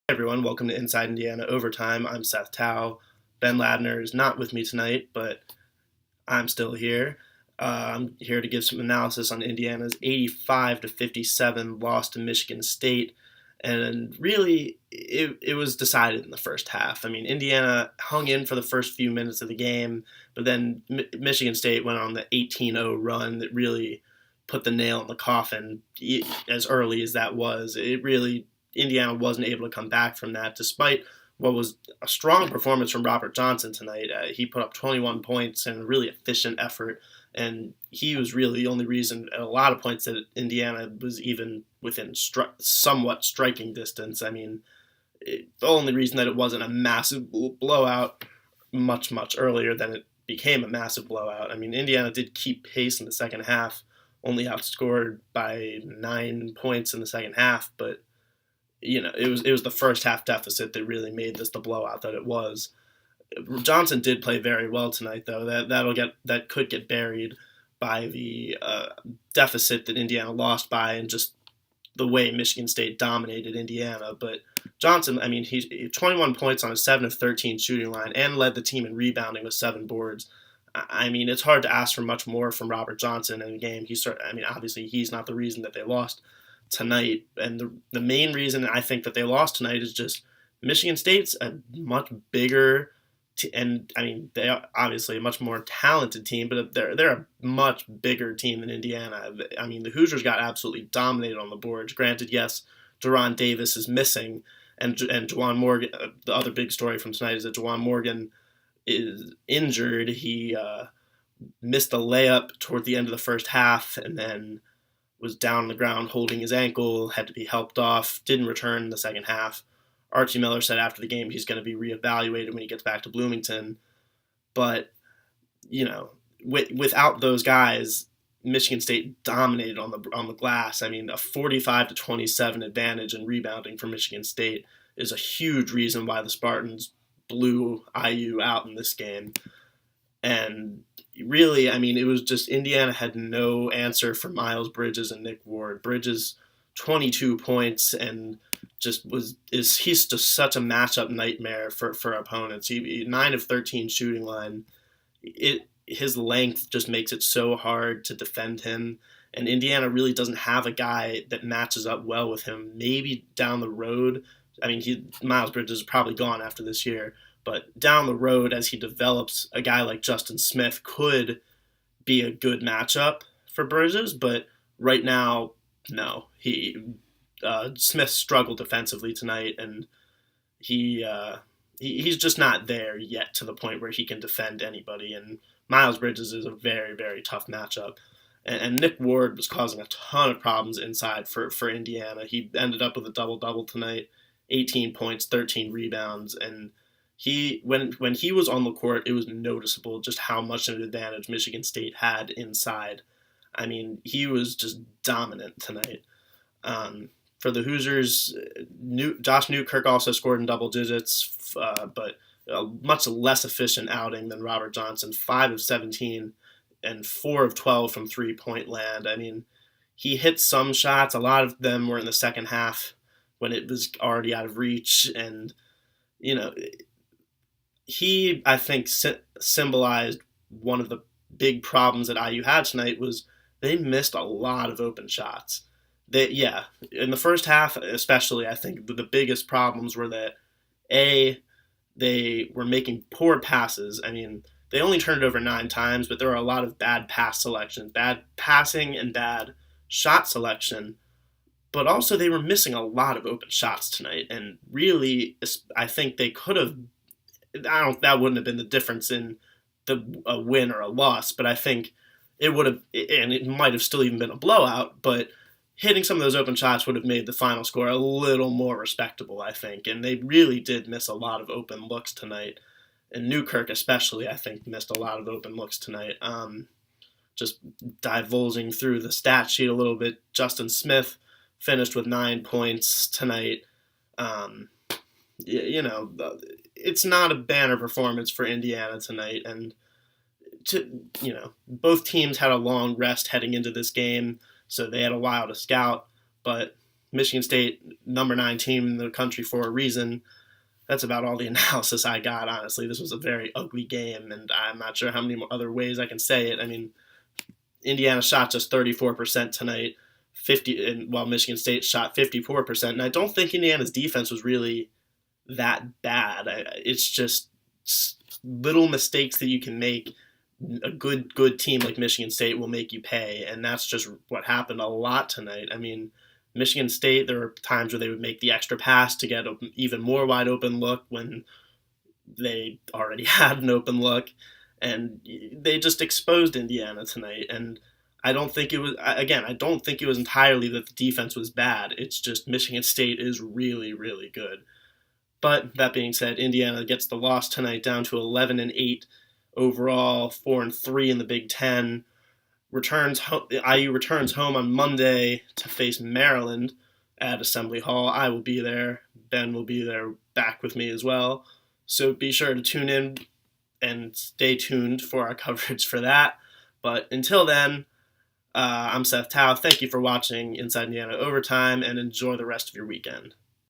Hey everyone, welcome to Inside Indiana Overtime. I'm Seth Tao. Ben Ladner is not with me tonight, but I'm still here. I'm here to give some analysis on Indiana's 85 to 57 loss to Michigan State, and really it was decided in the first half. I mean, Indiana hung in for the first few minutes of the game, but then Michigan State went on the 18-0 run that really put the nail in the coffin. As early as that was, it really Indiana wasn't able to come back from that, despite what was a strong performance from Robert Johnson tonight. He put up 21 points and a really efficient effort, and he was really the only reason at a lot of points that Indiana was even within somewhat striking distance. I mean, the only reason that it wasn't a massive blowout much earlier than it became a massive blowout. I mean, Indiana did keep pace in the second half, only outscored by 9 points in the second half, but it was the first half deficit that really made this the blowout that it was. Johnson did play very well tonight, though. That could get buried by the deficit that Indiana lost by, and just the way Michigan State dominated Indiana. But Johnson, I mean, he's 21 points on a 7 of 13 shooting line and led the team in rebounding with 7 boards. I mean, it's hard to ask for much more from Robert Johnson in a game. Obviously, he's not the reason that they lost tonight. And the main reason I think that they lost tonight is just Michigan State's a much bigger and I mean they are obviously a much more talented team, but they're a much bigger team than Indiana. I mean, the Hoosiers got absolutely dominated on the boards. Granted, yes, Deron Davis is missing, and Juwan Morgan. The other big story from tonight is that Juwan Morgan is injured. He missed a layup toward the end of the first half, and then was down on the ground holding his ankle, had to be helped off, didn't return in the second half. Archie Miller said after the game he's going to be reevaluated when he gets back to Bloomington. But, without those guys, Michigan State dominated on the glass. I mean, a 45 to 27 advantage in rebounding for Michigan State is a huge reason why the Spartans blew IU out in this game. And really, I mean, it was just Indiana had no answer for Miles Bridges and Nick Ward. Bridges, 22 points, and he's just such a matchup nightmare for opponents. He 9 of 13 shooting line. His length just makes it so hard to defend him, and Indiana really doesn't have a guy that matches up well with him. Maybe down the road, I mean, Miles Bridges is probably gone after this year, but down the road as he develops, a guy like Justin Smith could be a good matchup for Bridges, but right now, no. Smith struggled defensively tonight, and he's just not there yet to the point where he can defend anybody. And Miles Bridges is a very, very tough matchup. And Nick Ward was causing a ton of problems inside for Indiana. He ended up with a double-double tonight, 18 points, 13 rebounds, and when he was on the court, it was noticeable just how much of an advantage Michigan State had inside. I mean, he was just dominant tonight. For the Hoosiers, Josh Newkirk also scored in double digits, but a much less efficient outing than Robert Johnson, 5 of 17 and 4 of 12 from three-point land. I mean, he hit some shots. A lot of them were in the second half when it was already out of reach, and he, I think, symbolized one of the big problems that IU had tonight was they missed a lot of open shots. In the first half especially, I think the biggest problems were that, they were making poor passes. I mean, they only turned it over 9 times, but there were a lot of bad pass selection, bad passing and bad shot selection. But also they were missing a lot of open shots tonight, and really, I think they could have. That wouldn't have been the difference in a win or a loss, but I think it would have, and it might have still even been a blowout, but hitting some of those open shots would have made the final score a little more respectable, I think. And they really did miss a lot of open looks tonight. And Newkirk especially, I think, missed a lot of open looks tonight. Just divulging through the stat sheet a little bit, Justin Smith finished with 9 points tonight. It's not a banner performance for Indiana tonight, and both teams had a long rest heading into this game, so they had a while to scout. But Michigan State, number 9 team in the country for a reason. That's about all the analysis I got, honestly. This was a very ugly game, and I'm not sure how many other ways I can say it. I mean, Indiana shot just 34% tonight, 50, and while Michigan State shot 54%. And I don't think Indiana's defense was really that bad. It's just little mistakes that you can make. A good team like Michigan State will make you pay, and that's just what happened a lot tonight. I mean, Michigan State, there were times where they would make the extra pass to get an even more wide open look when they already had an open look, and they just exposed Indiana tonight. And I don't think it was, again, I don't think it was entirely that the defense was bad. It's just Michigan State is really, really good. But that being said, Indiana gets the loss tonight down to 11-8 overall, 4-3 in the Big Ten. IU returns home on Monday to face Maryland at Assembly Hall. I will be there. Ben will be there back with me as well. So be sure to tune in and stay tuned for our coverage for that. But until then, I'm Seth Tao. Thank you for watching Inside Indiana Overtime, and enjoy the rest of your weekend.